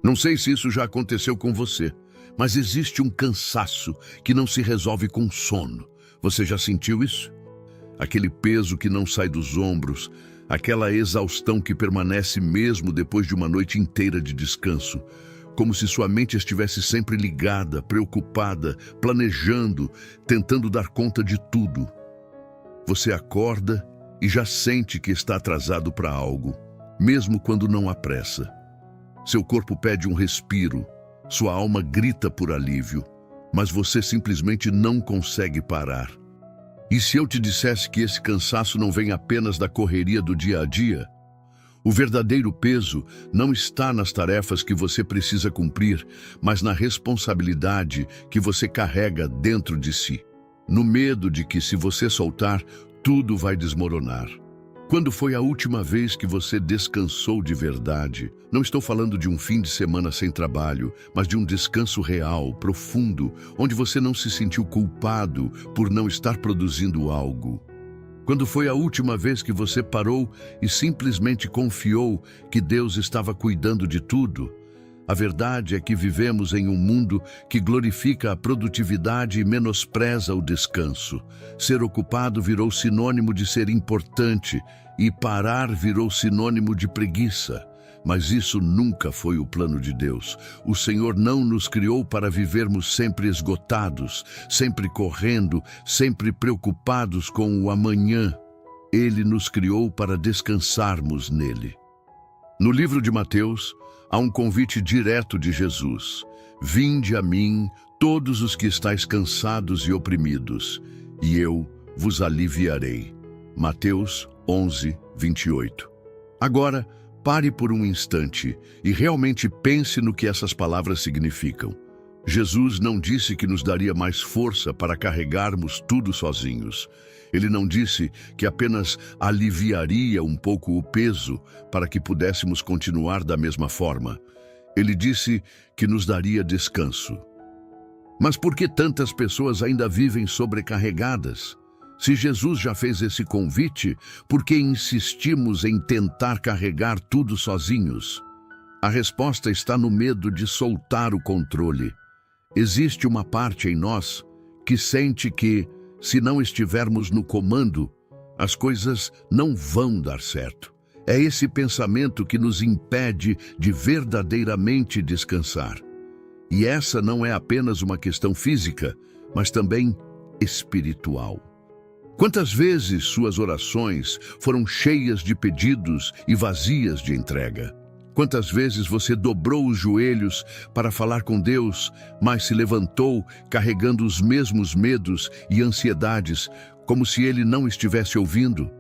Não sei se isso já aconteceu com você, mas existe um cansaço que não se resolve com sono. Você já sentiu isso? Aquele peso que não sai dos ombros, aquela exaustão que permanece mesmo depois de uma noite inteira de descanso, como se sua mente estivesse sempre ligada, preocupada, planejando, tentando dar conta de tudo. Você acorda e já sente que está atrasado para algo, mesmo quando não há pressa. Seu corpo pede um respiro, sua alma grita por alívio, mas você simplesmente não consegue parar. E se eu te dissesse que esse cansaço não vem apenas da correria do dia a dia? O verdadeiro peso não está nas tarefas que você precisa cumprir, mas na responsabilidade que você carrega dentro de si. No medo de que, se você soltar, tudo vai desmoronar. Quando foi a última vez que você descansou de verdade? Não estou falando de um fim de semana sem trabalho, mas de um descanso real, profundo, onde você não se sentiu culpado por não estar produzindo algo. Quando foi a última vez que você parou e simplesmente confiou que Deus estava cuidando de tudo? A verdade é que vivemos em um mundo que glorifica a produtividade e menospreza o descanso. Ser ocupado virou sinônimo de ser importante e parar virou sinônimo de preguiça. Mas isso nunca foi o plano de Deus. O Senhor não nos criou para vivermos sempre esgotados, sempre correndo, sempre preocupados com o amanhã. Ele nos criou para descansarmos nele. No livro de Mateus, há um convite direto de Jesus. Vinde a mim, todos os que estáis cansados e oprimidos, e eu vos aliviarei. Mateus 11, 28. Agora, pare por um instante e realmente pense no que essas palavras significam. Jesus não disse que nos daria mais força para carregarmos tudo sozinhos. Ele não disse que apenas aliviaria um pouco o peso para que pudéssemos continuar da mesma forma. Ele disse que nos daria descanso. Mas por que tantas pessoas ainda vivem sobrecarregadas? Se Jesus já fez esse convite, por que insistimos em tentar carregar tudo sozinhos? A resposta está no medo de soltar o controle. Existe uma parte em nós que sente que, se não estivermos no comando, as coisas não vão dar certo. É esse pensamento que nos impede de verdadeiramente descansar. E essa não é apenas uma questão física, mas também espiritual. Quantas vezes suas orações foram cheias de pedidos e vazias de entrega? Quantas vezes você dobrou os joelhos para falar com Deus, mas se levantou carregando os mesmos medos e ansiedades, como se Ele não estivesse ouvindo?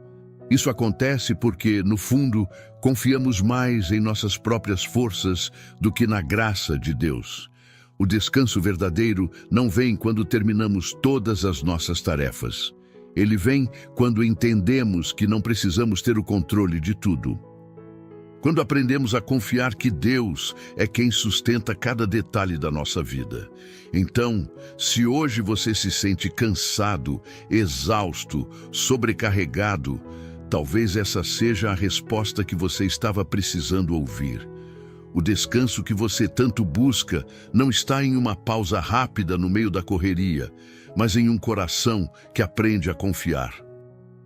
Isso acontece porque, no fundo, confiamos mais em nossas próprias forças do que na graça de Deus. O descanso verdadeiro não vem quando terminamos todas as nossas tarefas. Ele vem quando entendemos que não precisamos ter o controle de tudo. Quando aprendemos a confiar que Deus é quem sustenta cada detalhe da nossa vida. Então, se hoje você se sente cansado, exausto, sobrecarregado, talvez essa seja a resposta que você estava precisando ouvir. O descanso que você tanto busca não está em uma pausa rápida no meio da correria, mas em um coração que aprende a confiar.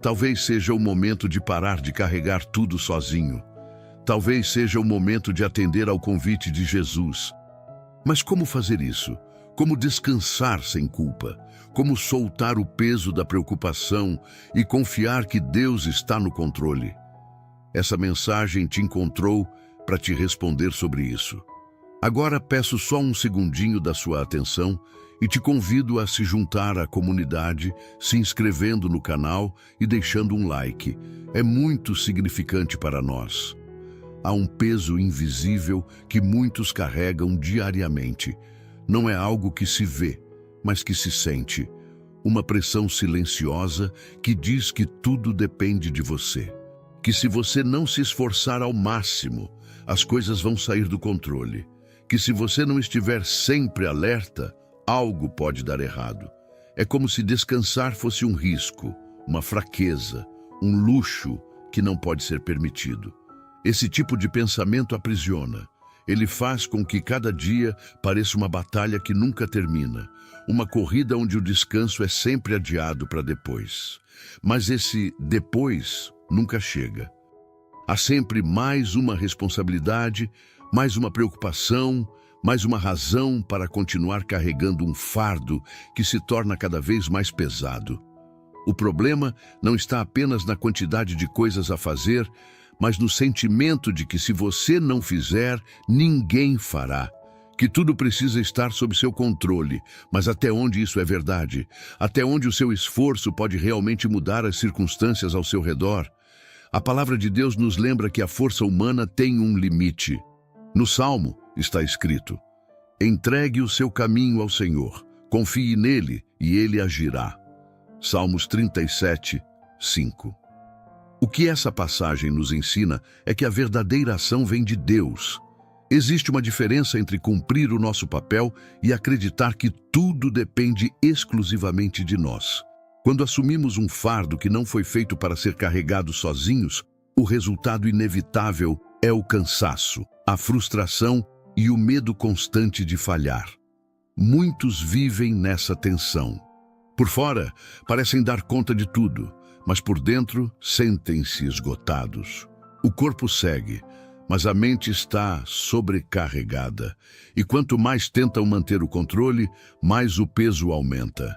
Talvez seja o momento de parar de carregar tudo sozinho. Talvez seja o momento de atender ao convite de Jesus. Mas como fazer isso? Como descansar sem culpa? Como soltar o peso da preocupação e confiar que Deus está no controle? Essa mensagem te encontrou para te responder sobre isso. Agora peço só um segundinho da sua atenção e te convido a se juntar à comunidade, se inscrevendo no canal e deixando um like. É muito significante para nós. Há um peso invisível que muitos carregam diariamente. Não é algo que se vê, mas que se sente. Uma pressão silenciosa que diz que tudo depende de você. Que se você não se esforçar ao máximo, as coisas vão sair do controle. Que se você não estiver sempre alerta, algo pode dar errado. É como se descansar fosse um risco, uma fraqueza, um luxo que não pode ser permitido. Esse tipo de pensamento aprisiona. Ele faz com que cada dia pareça uma batalha que nunca termina, uma corrida onde o descanso é sempre adiado para depois. Mas esse depois nunca chega. Há sempre mais uma responsabilidade, mais uma preocupação, mais uma razão para continuar carregando um fardo que se torna cada vez mais pesado. O problema não está apenas na quantidade de coisas a fazer, mas no sentimento de que se você não fizer, ninguém fará. Que tudo precisa estar sob seu controle, mas até onde isso é verdade? Até onde o seu esforço pode realmente mudar as circunstâncias ao seu redor? A palavra de Deus nos lembra que a força humana tem um limite. No Salmo está escrito: entregue o seu caminho ao Senhor, confie nele e ele agirá. Salmos 37, 5. O que essa passagem nos ensina é que a verdadeira ação vem de Deus. Existe uma diferença entre cumprir o nosso papel e acreditar que tudo depende exclusivamente de nós. Quando assumimos um fardo que não foi feito para ser carregado sozinhos, o resultado inevitável é o cansaço, a frustração e o medo constante de falhar. Muitos vivem nessa tensão. Por fora, parecem dar conta de tudo, mas por dentro sentem-se esgotados. O corpo segue, mas a mente está sobrecarregada. E quanto mais tentam manter o controle, mais o peso aumenta.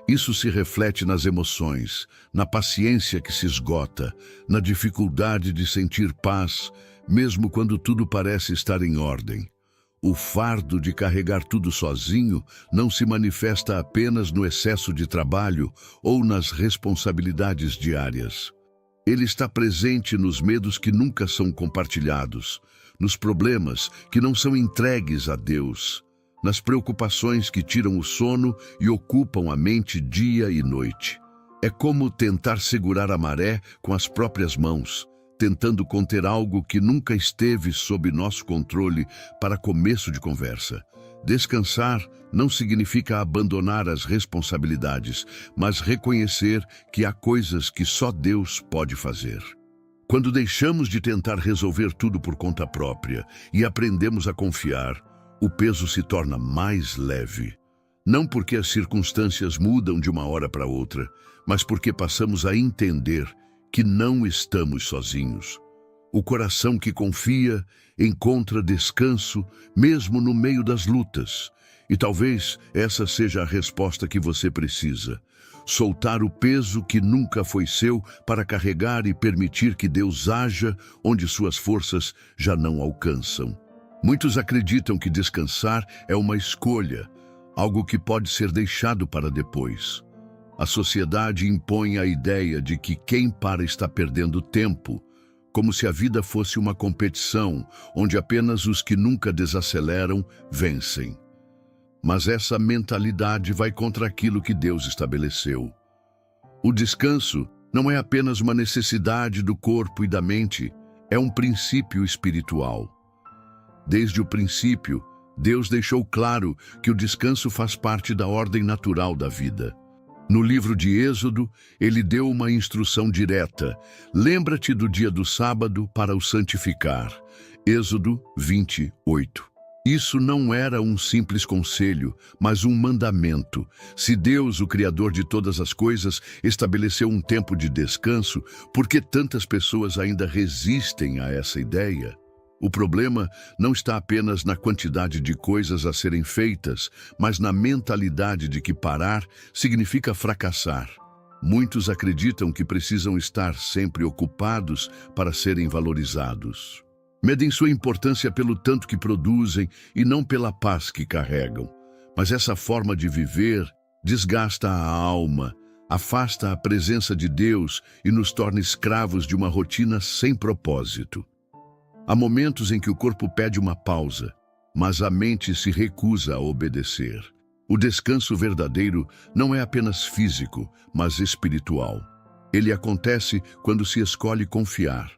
Isso se reflete nas emoções, na paciência que se esgota, na dificuldade de sentir paz, mesmo quando tudo parece estar em ordem. O fardo de carregar tudo sozinho não se manifesta apenas no excesso de trabalho ou nas responsabilidades diárias. Ele está presente nos medos que nunca são compartilhados, nos problemas que não são entregues a Deus, nas preocupações que tiram o sono e ocupam a mente dia e noite. É como tentar segurar a maré com as próprias mãos, tentando conter algo que nunca esteve sob nosso controle para começo de conversa. Descansar não significa abandonar as responsabilidades, mas reconhecer que há coisas que só Deus pode fazer. Quando deixamos de tentar resolver tudo por conta própria e aprendemos a confiar, o peso se torna mais leve. Não porque as circunstâncias mudam de uma hora para outra, mas porque passamos a entender que não estamos sozinhos. O coração que confia encontra descanso mesmo no meio das lutas. E talvez essa seja a resposta que você precisa. Soltar o peso que nunca foi seu para carregar e permitir que Deus haja onde suas forças já não alcançam. Muitos acreditam que descansar é uma escolha, algo que pode ser deixado para depois. A sociedade impõe a ideia de que quem para está perdendo tempo, como se a vida fosse uma competição, onde apenas os que nunca desaceleram vencem. Mas essa mentalidade vai contra aquilo que Deus estabeleceu. O descanso não é apenas uma necessidade do corpo e da mente, é um princípio espiritual. Desde o princípio, Deus deixou claro que o descanso faz parte da ordem natural da vida. No livro de Êxodo, ele deu uma instrução direta: lembra-te do dia do sábado para o santificar. Êxodo 28. Isso não era um simples conselho, mas um mandamento. Se Deus, o Criador de todas as coisas, estabeleceu um tempo de descanso, por que tantas pessoas ainda resistem a essa ideia? O problema não está apenas na quantidade de coisas a serem feitas, mas na mentalidade de que parar significa fracassar. Muitos acreditam que precisam estar sempre ocupados para serem valorizados. Medem sua importância pelo tanto que produzem e não pela paz que carregam. Mas essa forma de viver desgasta a alma, afasta a presença de Deus e nos torna escravos de uma rotina sem propósito. Há momentos em que o corpo pede uma pausa, mas a mente se recusa a obedecer. O descanso verdadeiro não é apenas físico, mas espiritual. Ele acontece quando se escolhe confiar,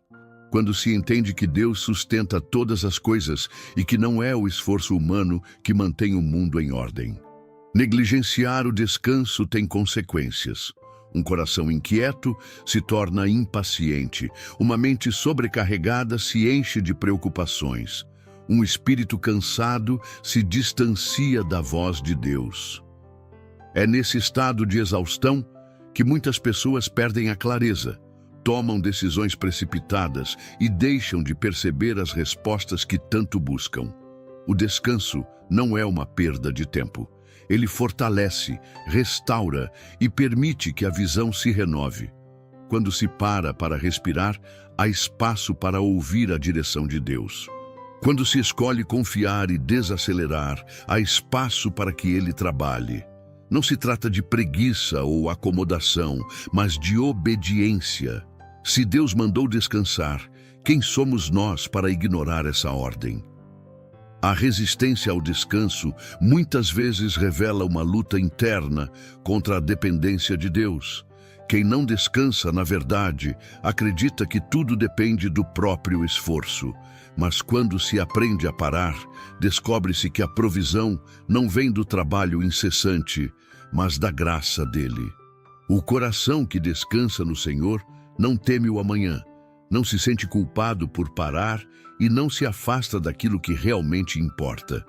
quando se entende que Deus sustenta todas as coisas e que não é o esforço humano que mantém o mundo em ordem. Negligenciar o descanso tem consequências. Um coração inquieto se torna impaciente. Uma mente sobrecarregada se enche de preocupações. Um espírito cansado se distancia da voz de Deus. É nesse estado de exaustão que muitas pessoas perdem a clareza, tomam decisões precipitadas e deixam de perceber as respostas que tanto buscam. O descanso não é uma perda de tempo. Ele fortalece, restaura e permite que a visão se renove. Quando se para respirar, há espaço para ouvir a direção de Deus. Quando se escolhe confiar e desacelerar, há espaço para que Ele trabalhe. Não se trata de preguiça ou acomodação, mas de obediência. Se Deus mandou descansar, quem somos nós para ignorar essa ordem? A resistência ao descanso muitas vezes revela uma luta interna contra a dependência de Deus. Quem não descansa, na verdade, acredita que tudo depende do próprio esforço. Mas quando se aprende a parar, descobre-se que a provisão não vem do trabalho incessante, mas da graça dele. O coração que descansa no Senhor não teme o amanhã, não se sente culpado por parar e não se afasta daquilo que realmente importa.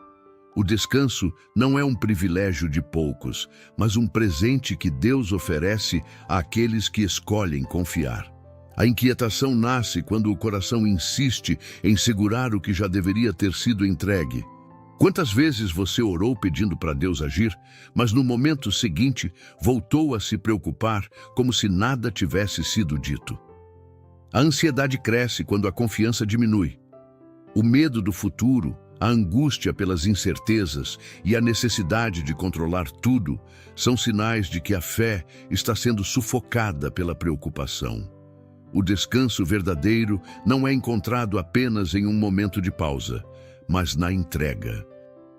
O descanso não é um privilégio de poucos, mas um presente que Deus oferece àqueles que escolhem confiar. A inquietação nasce quando o coração insiste em segurar o que já deveria ter sido entregue. Quantas vezes você orou pedindo para Deus agir, mas no momento seguinte voltou a se preocupar como se nada tivesse sido dito? A ansiedade cresce quando a confiança diminui. O medo do futuro, a angústia pelas incertezas e a necessidade de controlar tudo são sinais de que a fé está sendo sufocada pela preocupação. O descanso verdadeiro não é encontrado apenas em um momento de pausa, mas na entrega.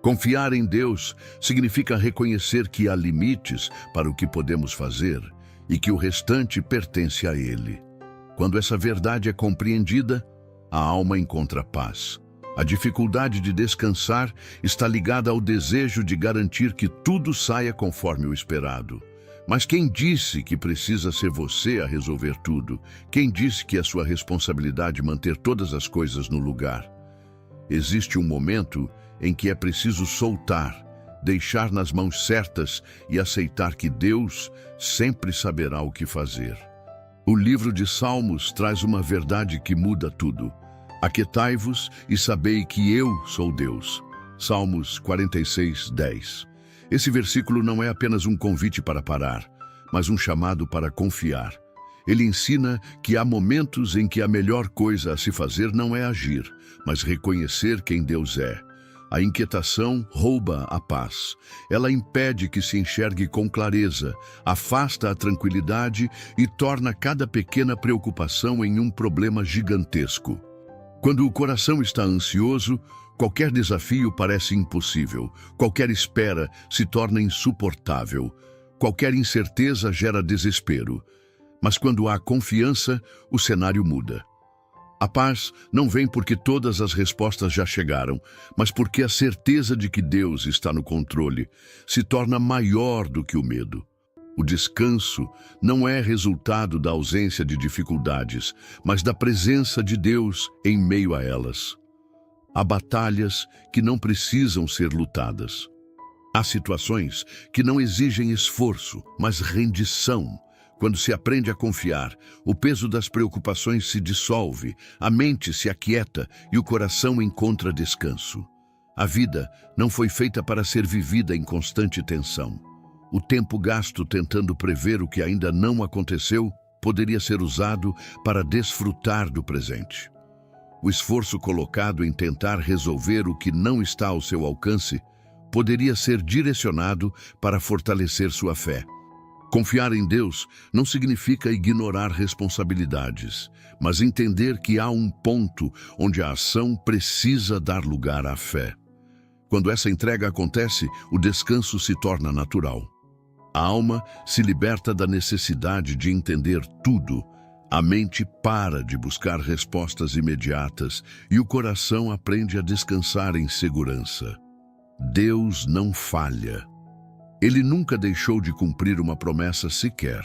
Confiar em Deus significa reconhecer que há limites para o que podemos fazer e que o restante pertence a Ele. Quando essa verdade é compreendida, a alma encontra paz. A dificuldade de descansar está ligada ao desejo de garantir que tudo saia conforme o esperado. Mas quem disse que precisa ser você a resolver tudo? Quem disse que é sua responsabilidade manter todas as coisas no lugar? Existe um momento em que é preciso soltar, deixar nas mãos certas e aceitar que Deus sempre saberá o que fazer. O livro de Salmos traz uma verdade que muda tudo. Aquietai-vos e sabei que eu sou Deus. Salmos 46:10. Esse versículo não é apenas um convite para parar, mas um chamado para confiar. Ele ensina que há momentos em que a melhor coisa a se fazer não é agir, mas reconhecer quem Deus é. A inquietação rouba a paz. Ela impede que se enxergue com clareza, afasta a tranquilidade e torna cada pequena preocupação em um problema gigantesco. Quando o coração está ansioso, qualquer desafio parece impossível, qualquer espera se torna insuportável, qualquer incerteza gera desespero. Mas quando há confiança, o cenário muda. A paz não vem porque todas as respostas já chegaram, mas porque a certeza de que Deus está no controle se torna maior do que o medo. O descanso não é resultado da ausência de dificuldades, mas da presença de Deus em meio a elas. Há batalhas que não precisam ser lutadas. Há situações que não exigem esforço, mas rendição. Quando se aprende a confiar, o peso das preocupações se dissolve, a mente se aquieta e o coração encontra descanso. A vida não foi feita para ser vivida em constante tensão. O tempo gasto tentando prever o que ainda não aconteceu poderia ser usado para desfrutar do presente. O esforço colocado em tentar resolver o que não está ao seu alcance poderia ser direcionado para fortalecer sua fé. Confiar em Deus não significa ignorar responsabilidades, mas entender que há um ponto onde a ação precisa dar lugar à fé. Quando essa entrega acontece, o descanso se torna natural. A alma se liberta da necessidade de entender tudo. A mente para de buscar respostas imediatas e o coração aprende a descansar em segurança. Deus não falha. Ele nunca deixou de cumprir uma promessa sequer.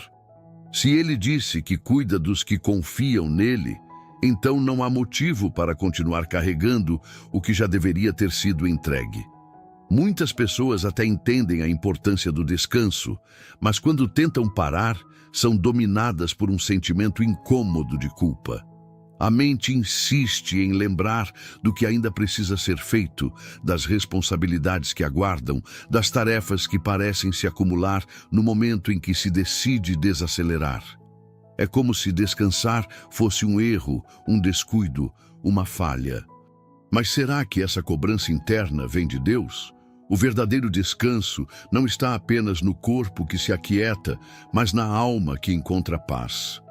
Se Ele disse que cuida dos que confiam nele, então não há motivo para continuar carregando o que já deveria ter sido entregue. Muitas pessoas até entendem a importância do descanso, mas quando tentam parar, são dominadas por um sentimento incômodo de culpa. A mente insiste em lembrar do que ainda precisa ser feito, das responsabilidades que aguardam, das tarefas que parecem se acumular no momento em que se decide desacelerar. É como se descansar fosse um erro, um descuido, uma falha. Mas será que essa cobrança interna vem de Deus? O verdadeiro descanso não está apenas no corpo que se aquieta, mas na alma que encontra paz.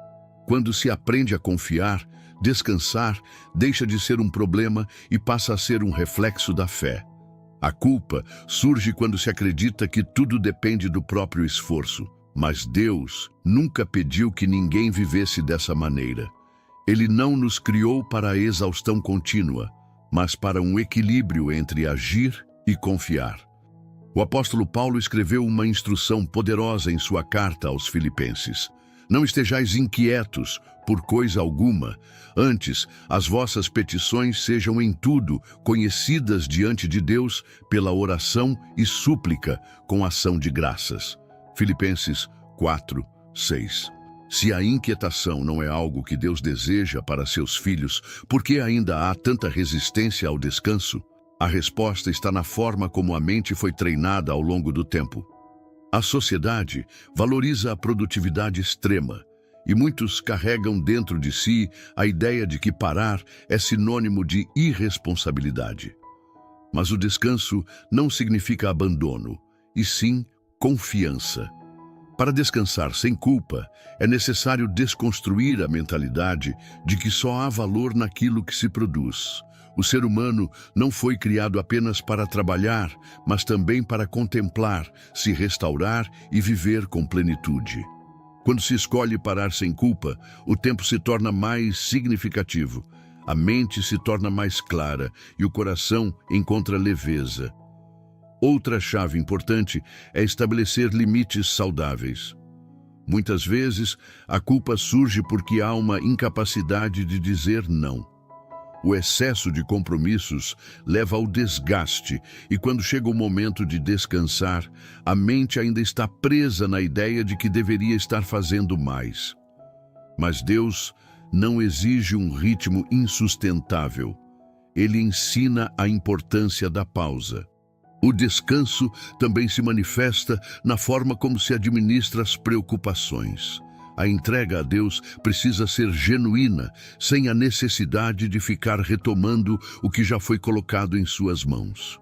Quando se aprende a confiar, descansar deixa de ser um problema e passa a ser um reflexo da fé. A culpa surge quando se acredita que tudo depende do próprio esforço. Mas Deus nunca pediu que ninguém vivesse dessa maneira. Ele não nos criou para a exaustão contínua, mas para um equilíbrio entre agir e confiar. O apóstolo Paulo escreveu uma instrução poderosa em sua carta aos Filipenses. Não estejais inquietos por coisa alguma, antes as vossas petições sejam em tudo conhecidas diante de Deus pela oração e súplica com ação de graças. Filipenses 4, 6. Se a inquietação não é algo que Deus deseja para seus filhos, por que ainda há tanta resistência ao descanso? A resposta está na forma como a mente foi treinada ao longo do tempo. A sociedade valoriza a produtividade extrema, e muitos carregam dentro de si a ideia de que parar é sinônimo de irresponsabilidade. Mas o descanso não significa abandono, e sim confiança. Para descansar sem culpa, é necessário desconstruir a mentalidade de que só há valor naquilo que se produz. O ser humano não foi criado apenas para trabalhar, mas também para contemplar, se restaurar e viver com plenitude. Quando se escolhe parar sem culpa, o tempo se torna mais significativo, a mente se torna mais clara e o coração encontra leveza. Outra chave importante é estabelecer limites saudáveis. Muitas vezes, a culpa surge porque há uma incapacidade de dizer não. O excesso de compromissos leva ao desgaste e quando chega o momento de descansar, a mente ainda está presa na ideia de que deveria estar fazendo mais. Mas Deus não exige um ritmo insustentável. Ele ensina a importância da pausa. O descanso também se manifesta na forma como se administra as preocupações. A entrega a Deus precisa ser genuína, sem a necessidade de ficar retomando o que já foi colocado em suas mãos.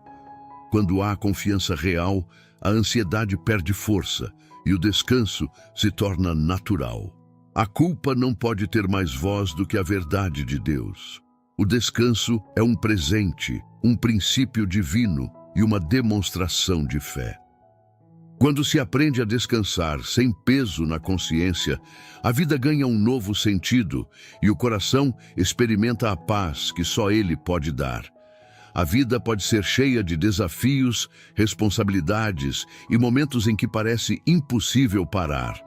Quando há confiança real, a ansiedade perde força e o descanso se torna natural. A culpa não pode ter mais voz do que a verdade de Deus. O descanso é um presente, um princípio divino e uma demonstração de fé. Quando se aprende a descansar sem peso na consciência, a vida ganha um novo sentido e o coração experimenta a paz que só Ele pode dar. A vida pode ser cheia de desafios, responsabilidades e momentos em que parece impossível parar.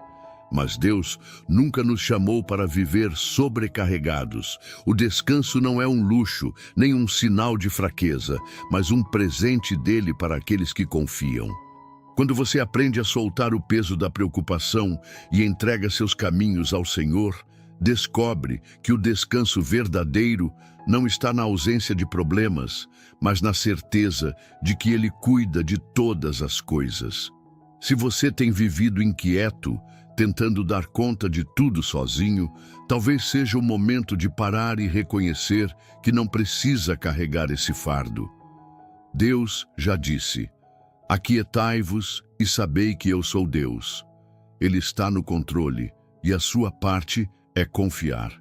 Mas Deus nunca nos chamou para viver sobrecarregados. O descanso não é um luxo, nem um sinal de fraqueza, mas um presente dele para aqueles que confiam. Quando você aprende a soltar o peso da preocupação e entrega seus caminhos ao Senhor, descobre que o descanso verdadeiro não está na ausência de problemas, mas na certeza de que Ele cuida de todas as coisas. Se você tem vivido inquieto, tentando dar conta de tudo sozinho, talvez seja o momento de parar e reconhecer que não precisa carregar esse fardo. Deus já disse: aquietai-vos e sabei que eu sou Deus. Ele está no controle e a sua parte é confiar.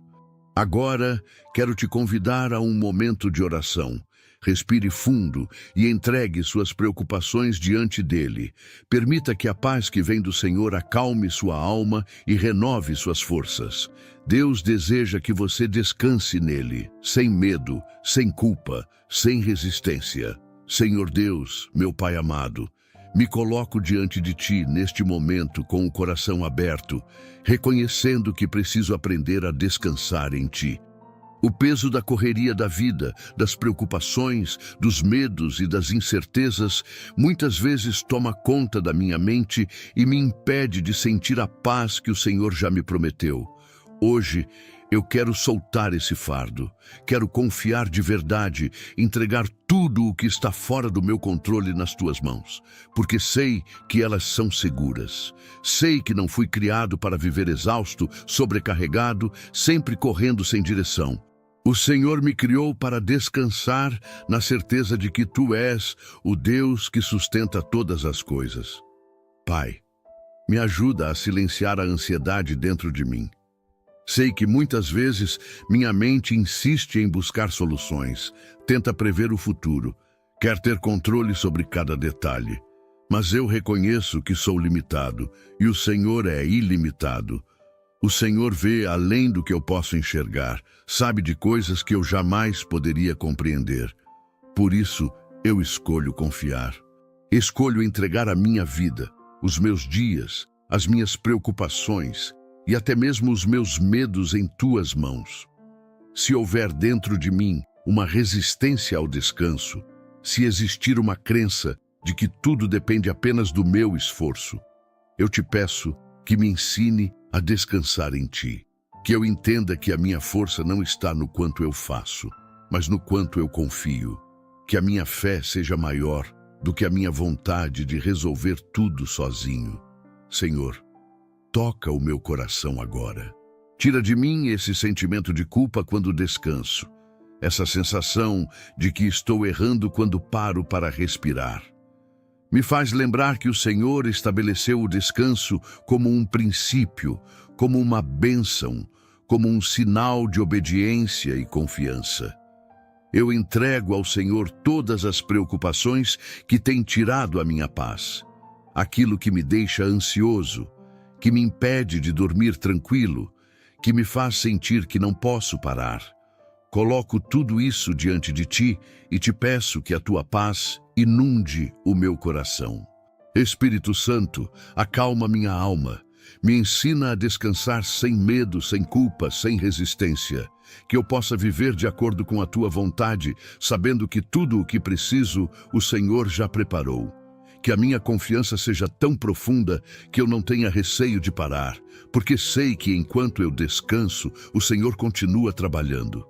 Agora, quero te convidar a um momento de oração. Respire fundo e entregue suas preocupações diante dele. Permita que a paz que vem do Senhor acalme sua alma e renove suas forças. Deus deseja que você descanse nele, sem medo, sem culpa, sem resistência. Senhor Deus, meu Pai amado, me coloco diante de Ti neste momento com o coração aberto, reconhecendo que preciso aprender a descansar em Ti. O peso da correria da vida, das preocupações, dos medos e das incertezas, muitas vezes toma conta da minha mente e me impede de sentir a paz que o Senhor já me prometeu. Hoje, eu quero soltar esse fardo, quero confiar de verdade, entregar tudo o que está fora do meu controle nas tuas mãos, porque sei que elas são seguras. Sei que não fui criado para viver exausto, sobrecarregado, sempre correndo sem direção. O Senhor me criou para descansar na certeza de que Tu és o Deus que sustenta todas as coisas. Pai, me ajuda a silenciar a ansiedade dentro de mim. Sei que muitas vezes minha mente insiste em buscar soluções, tenta prever o futuro, quer ter controle sobre cada detalhe. Mas eu reconheço que sou limitado e o Senhor é ilimitado. O Senhor vê além do que eu posso enxergar, sabe de coisas que eu jamais poderia compreender. Por isso, eu escolho confiar. Escolho entregar a minha vida, os meus dias, as minhas preocupações, e até mesmo os meus medos em tuas mãos. Se houver dentro de mim uma resistência ao descanso, se existir uma crença de que tudo depende apenas do meu esforço, eu te peço que me ensine a descansar em ti, que eu entenda que a minha força não está no quanto eu faço, mas no quanto eu confio, que a minha fé seja maior do que a minha vontade de resolver tudo sozinho. Senhor, toca o meu coração agora. Tira de mim esse sentimento de culpa quando descanso, essa sensação de que estou errando quando paro para respirar. Me faz lembrar que o Senhor estabeleceu o descanso como um princípio, como uma bênção, como um sinal de obediência e confiança. Eu entrego ao Senhor todas as preocupações que têm tirado a minha paz, aquilo que me deixa ansioso, que me impede de dormir tranquilo, que me faz sentir que não posso parar. Coloco tudo isso diante de ti e te peço que a tua paz inunde o meu coração. Espírito Santo, acalma minha alma, me ensina a descansar sem medo, sem culpa, sem resistência, que eu possa viver de acordo com a tua vontade, sabendo que tudo o que preciso o Senhor já preparou. Que a minha confiança seja tão profunda que eu não tenha receio de parar, porque sei que enquanto eu descanso, o Senhor continua trabalhando.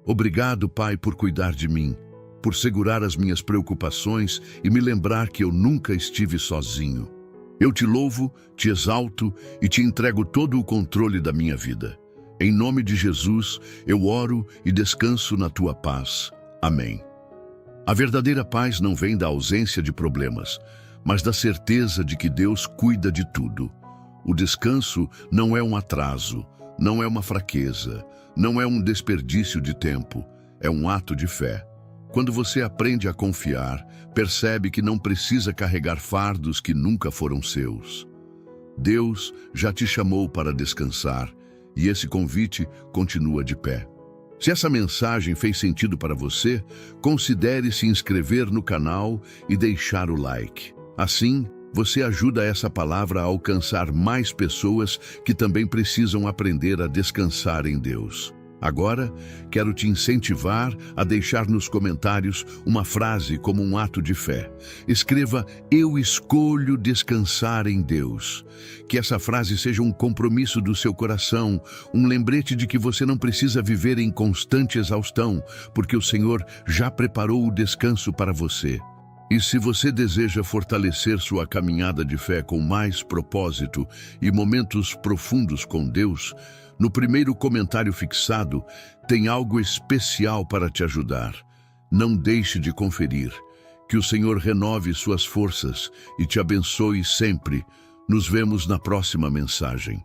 Obrigado, Pai, por cuidar de mim, por segurar as minhas preocupações e me lembrar que eu nunca estive sozinho. Eu te louvo, te exalto e te entrego todo o controle da minha vida. Em nome de Jesus, eu oro e descanso na tua paz. Amém. A verdadeira paz não vem da ausência de problemas, mas da certeza de que Deus cuida de tudo. O descanso não é um atraso, não é uma fraqueza, não é um desperdício de tempo, é um ato de fé. Quando você aprende a confiar, percebe que não precisa carregar fardos que nunca foram seus. Deus já te chamou para descansar e esse convite continua de pé. Se essa mensagem fez sentido para você, considere se inscrever no canal e deixar o like. Assim, você ajuda essa palavra a alcançar mais pessoas que também precisam aprender a descansar em Deus. Agora, quero te incentivar a deixar nos comentários uma frase como um ato de fé. Escreva: "Eu escolho descansar em Deus". Que essa frase seja um compromisso do seu coração, um lembrete de que você não precisa viver em constante exaustão, porque o Senhor já preparou o descanso para você. E se você deseja fortalecer sua caminhada de fé com mais propósito e momentos profundos com Deus, no primeiro comentário fixado tem algo especial para te ajudar. Não deixe de conferir. Que o Senhor renove suas forças e te abençoe sempre. Nos vemos na próxima mensagem.